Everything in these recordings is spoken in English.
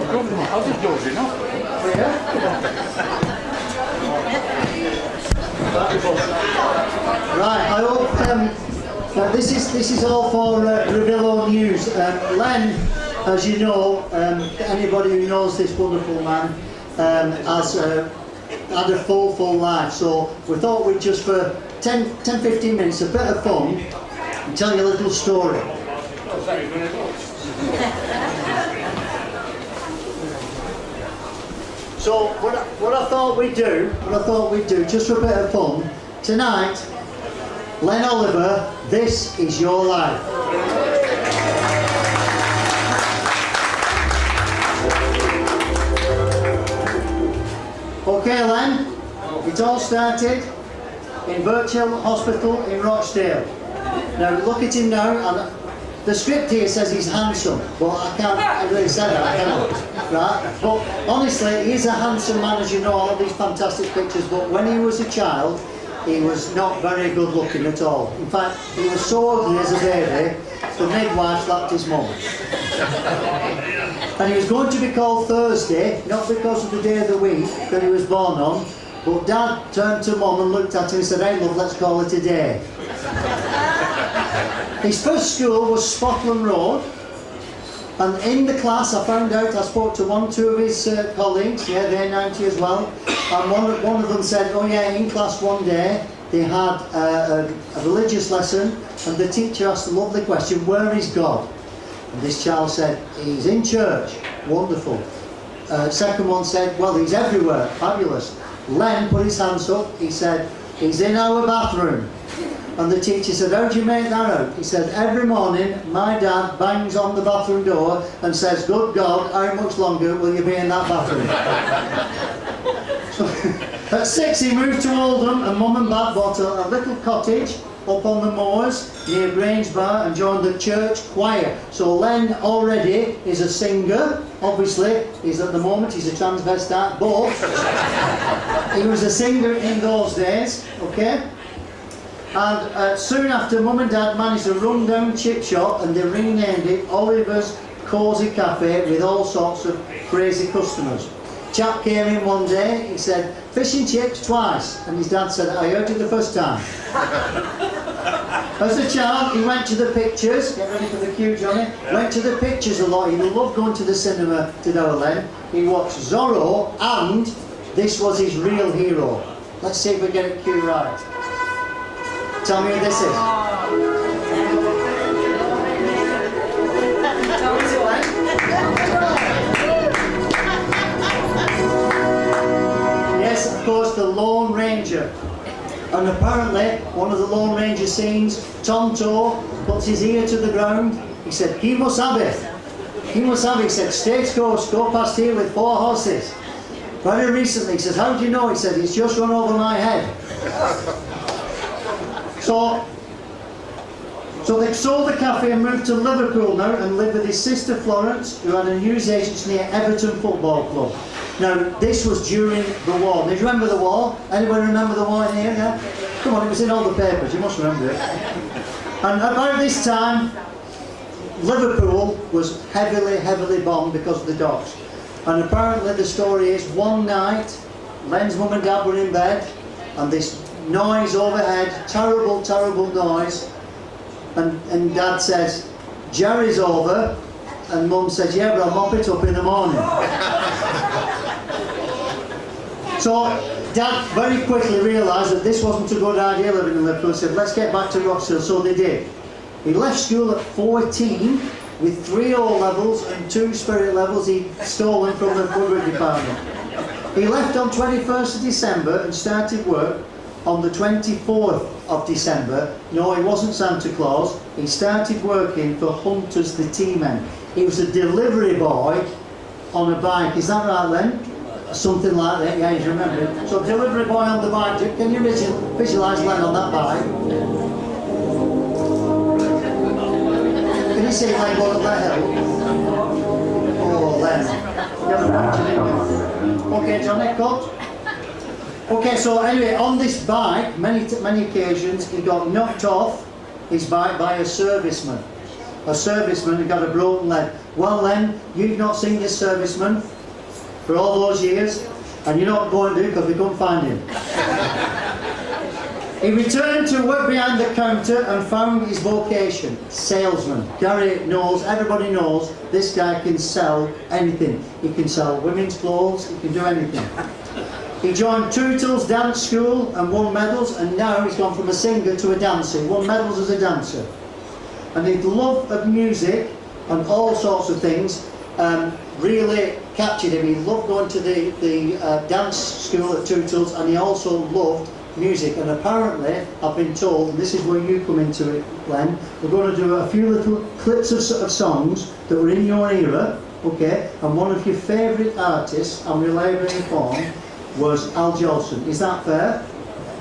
I'll just doze it off. Right, I hope this is all for Revillo News. Len, as you know, anybody who knows this wonderful man has had a full life. So we thought we'd just for 10-15 minutes, a bit of fun, and tell you a little story. So what I thought we'd do, just for a bit of fun, tonight, Len Oliver, this is your life. Okay, Len, it all started in Birchill Hospital in Rochdale. Now look at him now, and the script here says he's handsome, but I really say that, I cannot, right? But honestly, he's a handsome man, as you know, all of these fantastic pictures, but when he was a child, he was not very good looking at all. In fact, he was so ugly as a baby, the midwife slapped his mum. And he was going to be called Thursday, not because of the day of the week that he was born on, but Dad turned to Mum and looked at him and said, "Hey love, let's call it a day." His first school was Spotland Road, and in the class I found out, I spoke to two of his colleagues, yeah, they're 90 as well, and one of them said, oh yeah, in class one day they had a religious lesson, and the teacher asked the lovely question, where is God? And this child said, he's in church. Wonderful. Second one said, well, he's everywhere. Fabulous. Len put his hands up. He said, he's in our bathroom. And the teacher said, how do you make that out? He said, every morning my dad bangs on the bathroom door and says, good God, how much longer will you be in that bathroom? So, at 6 he moved to Oldham, and Mum and Dad bought a little cottage up on the moors near Grangebar and joined the church choir. So Len already is a singer. Obviously, he's at the moment, he's a transvestite, but he was a singer in those days, okay? And soon after, Mum and Dad managed a run-down chip shop, and they renamed it Olivers Cosy Cafe, with all sorts of crazy customers. Chap came in one day, he said, fish and chips twice, and his dad said, I heard it the first time. As a child, he went to the pictures, get ready for the cue, Johnny, went to the pictures a lot. He loved going to the cinema to know Len. He watched Zorro, and this was his real hero. Let's see if we get it cue right. Tell me who this is. Yes, of course, the Lone Ranger. And apparently, one of the Lone Ranger scenes, Tonto puts his ear to the ground. He said, he must have it. He must have it. He said, stagecoach, go past here with 4 horses. Very recently, he says, how do you know? He said, he's just run over my head. So they sold the cafe and moved to Liverpool now, and lived with his sister Florence, who had a news agency near Everton Football Club. Now, this was during the war. Do you remember the war? Anyone remember the war in here? Yeah? Come on, it was in all the papers, you must remember it. And about this time, Liverpool was heavily bombed because of the docks. And apparently the story is, one night, Len's mum and dad were in bed, and this noise overhead, terrible noise, and Dad says, Jerry's over, and Mum says, yeah, but I'll mop it up in the morning. So Dad very quickly realised that this wasn't a good idea living in Liverpool. He said, let's get back to Rochdale. So they did. He left school at 14 with 3 O-levels and 2 spirit levels he'd stolen from the woodwork department. He left on 21st of December and started work on the 24th of December. No, he wasn't Santa Claus. He started working for Hunters the Tea-Men. He was a delivery boy on a bike. Is that right, Len? Something like that, yeah, you remember it. So delivery boy on the bike. Can you visualise Len on that bike? Can you see Len going up that hill? Oh, Len. You haven't mentioned it. Okay, Johnny, cut. Okay, so anyway, on this bike, many occasions, he got knocked off his bike by a serviceman. A serviceman who got a broken leg. Well then, you've not seen this serviceman for all those years, and you're not going to because we couldn't find him. He returned to work behind the counter and found his vocation, salesman. Gary knows, everybody knows, this guy can sell anything. He can sell women's clothes, he can do anything. He joined Tootle's dance school and won medals, and now he's gone from a singer to a dancer. He won medals as a dancer. And his love of music and all sorts of things really captured him. He loved going to the dance school at Tootle's, and he also loved music. And apparently, I've been told, and this is where you come into it, Len, we're going to do a few little clips of songs that were in your era, okay, and one of your favourite artists, I'm reliably informed, was Al Jolson. Is that fair?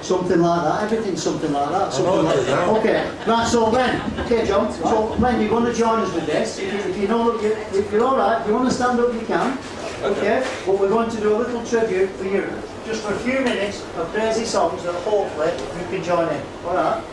Something like that, everything's something like that. Something like that. Okay, right, so Len, okay John, so Len, you're going to join us with this. If you know that if you're alright, if you want to stand up, you can. Okay, but we're going to do a little tribute for you, just for a few minutes of crazy songs that hopefully you can join in. Alright?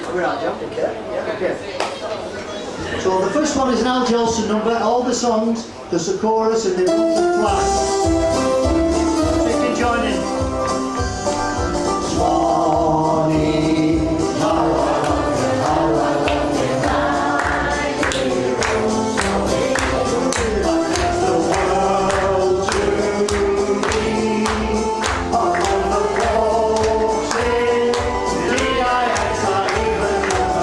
Alright, John? Okay? Yeah, okay. So the first one is an Al Jolson number, all the songs, there's a chorus and they run them twice. So you can join in. Swanee, how I love you, how I love you, my hero, the world to me, among the folks in the eyes, I even know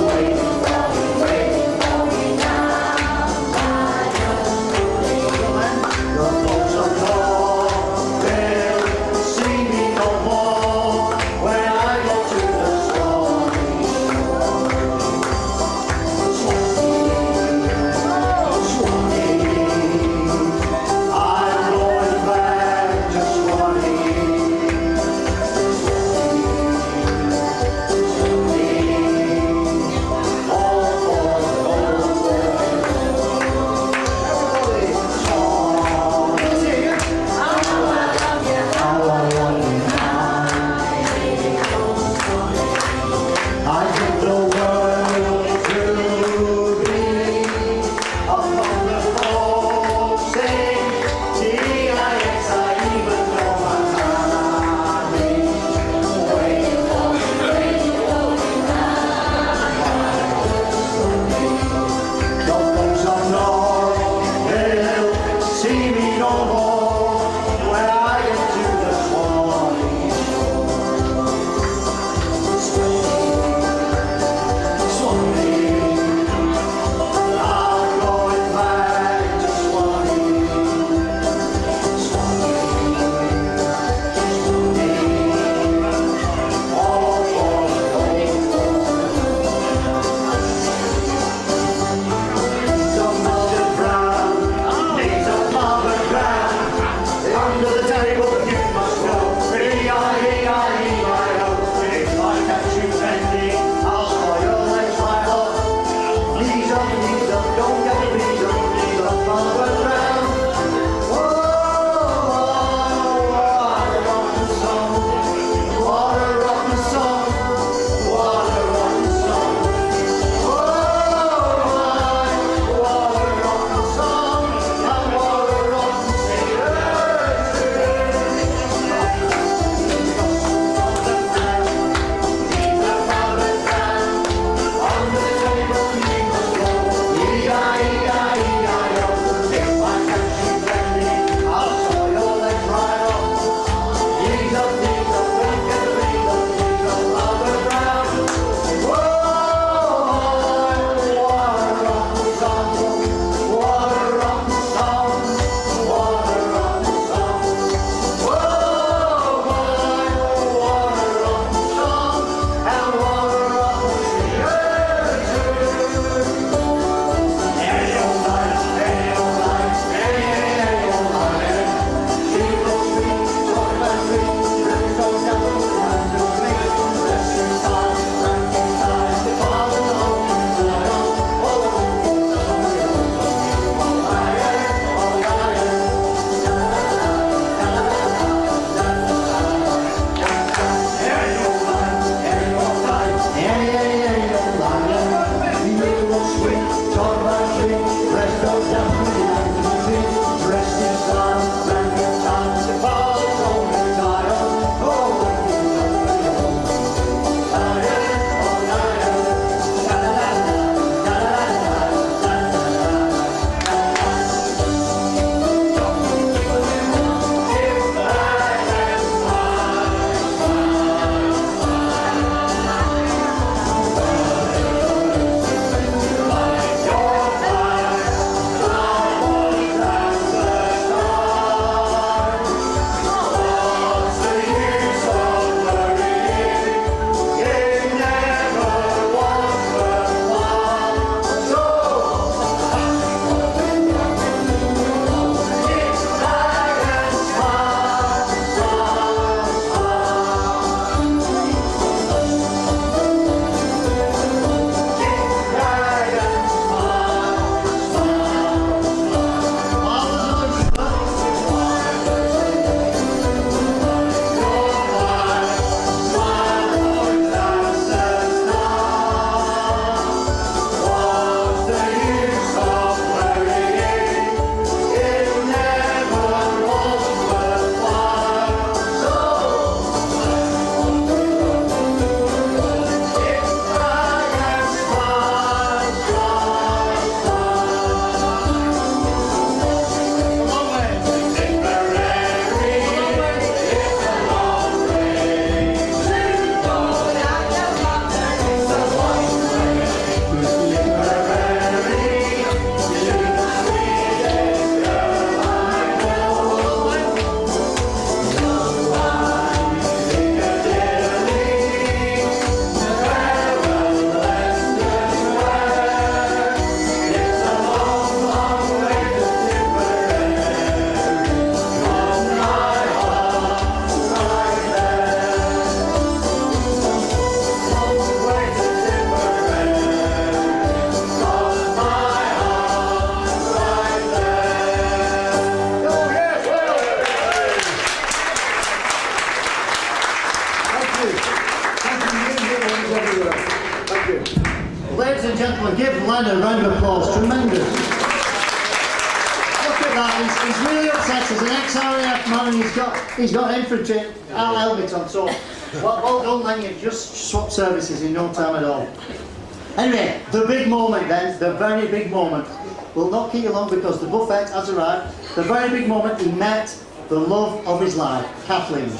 waiting for me now, my Ladies and gentlemen, give Len a round of applause. Tremendous. Look at that. He's really upset. He's an ex-RAF man and he's got infantry helmet on. So, well done, Len. You've just swapped services in no time at all. Anyway, the big moment then, the very big moment. We'll not keep you long because the buffet has arrived. The very big moment he met the love of his life, Kathleen.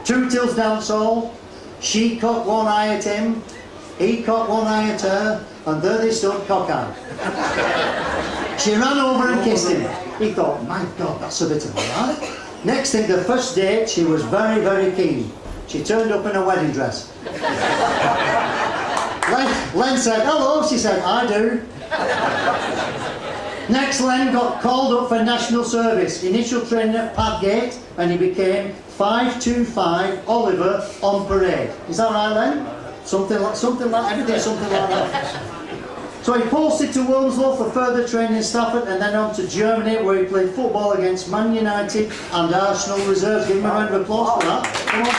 2 tills dance hall. She cocked one eye at him, he cocked one eye at her, and there they stood cockeyed. She ran over and kissed him. He thought, my God, that's a bit of a lie. Next thing, the first date, she was very, very keen. She turned up in a wedding dress. Len said, hello, she said, I do. Next, Len got called up for national service, initial training at Padgate, and he became 525 Oliver on parade. Is that right, Len? Something like everything, something like that. So he posted to Wilmslow for further training in Stafford, and then on to Germany, where he played football against Man United and Arsenal reserves. Give him a round of applause for that. Come on.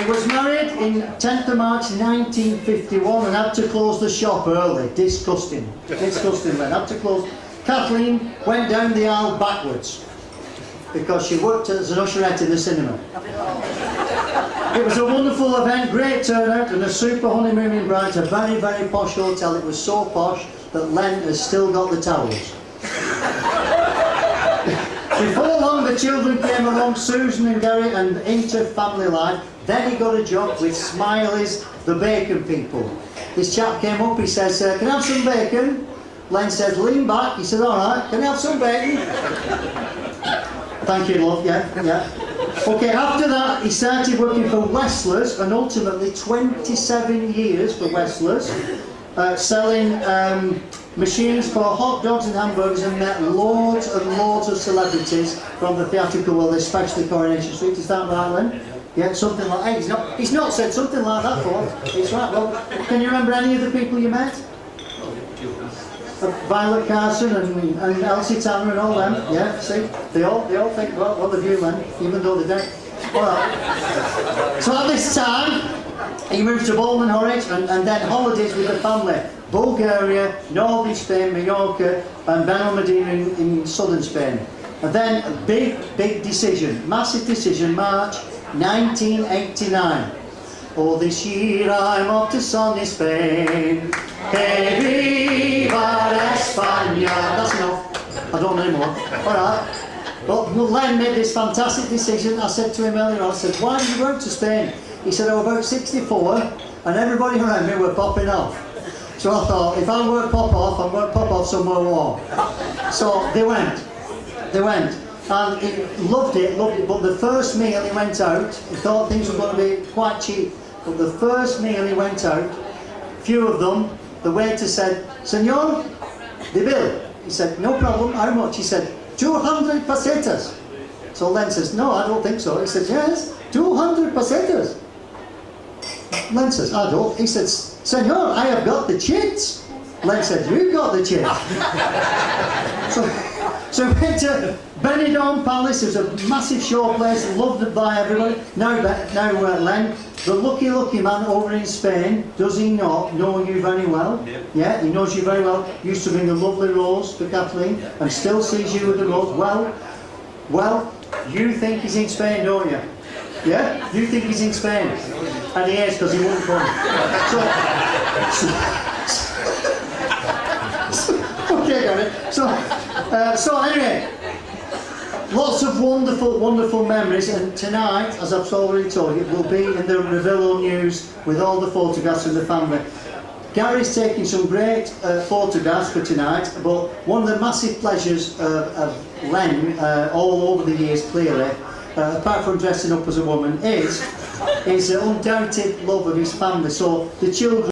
He was married in 10th of March 1951 and had to close the shop early. Disgusting. Disgusting, man. Had to close. Kathleen went down the aisle backwards because she worked as an usherette in the cinema. It was a wonderful event, great turnout, and a super honeymoon in Bright, a very, very posh hotel. It was so posh that Len has still got the towels. Before long, the children came along, Susan and Gary, and into family life. Then he got a job with Smiley's, the bacon people. This chap came up, he says, can I have some bacon? Len says, lean back. He said, all right, can I have some bacon? Thank you, love, yeah. Okay, after that, he started working for Westlers, and ultimately 27 years for Westlers, selling machines for hot dogs and hamburgers, and met loads and loads of celebrities from the theatrical world, especially Coronation Street. Is that right, Len? Yeah, something like that. He's not said something like that before. It's right. Well, can you remember any of the people you met? Violet Carson and Elsie Tanner and all them. Yeah, see, they all think well of you, Len, even though they don't. All right. So at this time, he moved to Bowling Norwich and then holidays with the family. Bulgaria, northern Spain, Mallorca, and Benalmádena in southern Spain. And then a big decision, massive decision, March 1989. Oh, this year I'm off to sunny Spain. Que viva España. That's enough. I don't know anymore. All right. But Len made this fantastic decision. I said to him earlier on, I said, why did you go to Spain? He said, I was about 64 and everybody around me were popping off. So I thought, if I won't pop off, I'm going to pop off somewhere warm. So they went. And he loved it, but the first meal he went out, he thought things were going to be quite cheap, but the first meal he went out, few of them, the waiter said, Senor, the bill. He said, no problem, how much? He said, 200 pesetas. So Len says, no, I don't think so. He says, yes, 200 pesetas. Len says, I don't. He says, Senor, I have got the chits. Len said, you've got the chits. So we went to Benidorm Palace. It was a massive showplace, loved by everybody. Now Len, the lucky man over in Spain, does he not know you very well? Yeah, he knows you very well. Used to bring a lovely rose for Kathleen and still sees you with the rose. Well, you think he's in Spain, don't you? Yeah? You think he's in Spain? And he is, because he won't come. Okay, Gary. So anyway, lots of wonderful memories, and tonight, as I've already told you, will be in the Revillo News with all the photographs of the family. Gary's taking some great photographs for tonight, but one of the massive pleasures of Len, all over the years clearly, apart from dressing up as a woman, is his undoubted love of his family. So the children